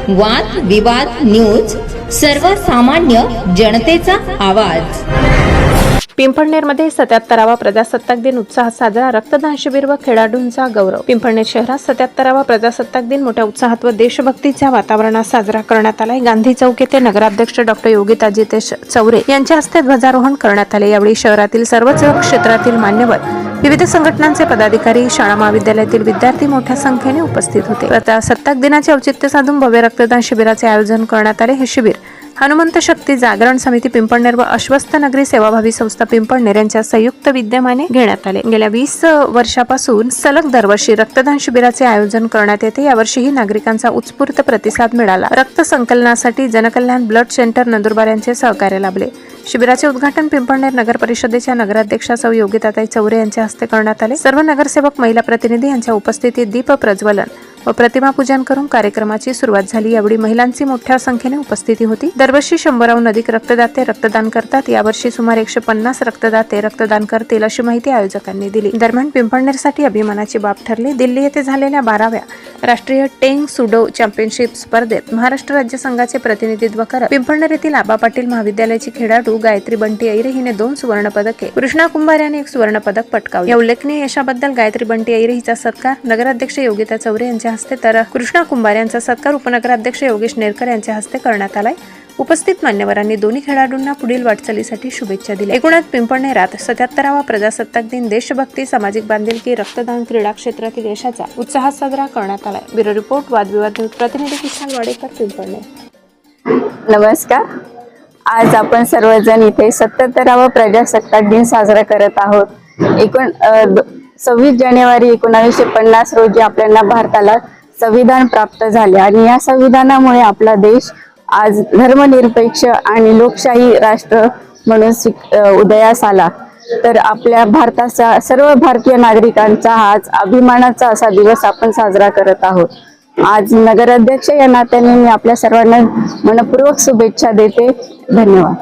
वाद विवाद न्यूज, सर्वसामान्य जनतेचा आवाज। पिंपळनेरमध्ये 77वा प्रजासत्ताक दिन उत्साहात साजरा, रक्तदान शिबिर व खेळाडूंचा गौरव। पिंपळनेर शहरात 77वा प्रजासत्ताक दिन मोठ्या उत्साहात व देशभक्तीच्या वातावरणात साजरा करण्यात आला। गांधी चौक येथे नगराध्यक्ष डॉ. योगिताजी चौरे यांच्या हस्ते ध्वजारोहण करण्यात आले। यावेळी शहरातील सर्वच क्षेत्रातील मान्यवर, विविध संघटनांचे पदाधिकारी, शाळा महाविद्यालयातील विद्यार्थी मोठ्या संख्येने उपस्थित होते। प्रजासत्ताक दिनाचे औचित्य साधून भव्य रक्तदान शिबिराचे आयोजन करण्यात आले। हे शिबिर हनुमंत शक्ती जागरण समिती पिंपळनेर व अश्वस्त नगरी सेवाभावी संस्था पिंपळनेर यांच्या संयुक्त विद्यमाने घेण्यात आले। गेल्या 20 वर्षापासून सलग दरवर्षी रक्तदान शिबिराचे आयोजन करण्यात येते। यावर्षीही नागरिकांचा उत्स्फूर्त प्रतिसाद मिळाला। रक्त संकलनासाठी जनकल्याण ब्लड सेंटर नंदुरबार यांचे सहकार्य लाभले। शिबिराचे उद्घाटन पिंपळनेर नगर परिषदेच्या नगराध्यक्षा सौ योगिताताई चौरे यांच्या हस्ते करण्यात आले। सर्व नगरसेवक, महिला प्रतिनिधी यांच्या उपस्थितीत दीप प्रज्वलन व प्रतिमा पूजन करून कार्यक्रमाची सुरुवात झाली। यावेळी महिलांची मोठ्या संख्येने उपस्थिती होती। दरवर्षी 100हून अधिक रक्तदाते रक्तदान करतात। यावर्षी सुमारे 150 रक्तदाते रक्तदान करतील अशी माहिती आयोजकांनी दिली। दरम्यान पिंपळनेरसाठी अभिमानाची बाब ठरली। दिल्ली येथे झालेल्या 12व्या राष्ट्रीय टेंग सुडो चॅम्पियनशिप स्पर्धेत महाराष्ट्र राज्य संघाचे प्रतिनिधित्व करत पिंपळनेर येथील आबा पाटील महाविद्यालयाची खेळाडू गायत्री बंटी ऐरे हिने 2 सुवर्ण पदके, कृष्णा कुंभार याने 1 सुवर्ण पदक पटकावले। या उल्लेखनीय यशाबद्दल गायत्री बंटी ऐरे हिचा सत्कार नगराध्यक्ष योगिता चौरे यांच्या हस्ते तर कृष्णा कुंभार यांचा सत्कार उपनगराध्यक्ष योगेश नेरकर यांच्या हस्ते करण्यात आलाय। उपस्थित मान्यवरांनी दोन्ही खेळाडूंना पुढील वाटचालीसाठी शुभेच्छा दिल्या। एकूणच पिंपळनेरात 77वा प्रजासत्ताक दिन देशभक्ती, सामाजिक बांधिलकी, रक्तदान, क्रीडा क्षेत्रातील यशाचा उत्साहात साजरा करण्यात आलाय। ब्युरो रिपोर्ट, वादविवाद न्यूज प्रतिनिधी विशाल वाडेकर, पिंपळनेर। नमस्कार। आज आपण सर्वजण इथे 77वा प्रजासत्ताक दिन साजरा करत आहोत। 26 जानेवारी 1950 रोजी आपल्याला भारताला संविधान प्राप्त झाले आणि या संविधानामुळे आपला देश आज धर्मनिरपेक्ष आणि लोकशाही राष्ट्र म्हणून उदयास आला। तर आपल्या भारताचा सर्व भारतीय नागरिकांचा आज अभिमानाचा असा दिवस आपण साजरा करत आहोत। आज नगराध्यक्ष या नात्याने मी आपल्या सर्वांना मनपूर्वक शुभेच्छा देते। धन्यवाद।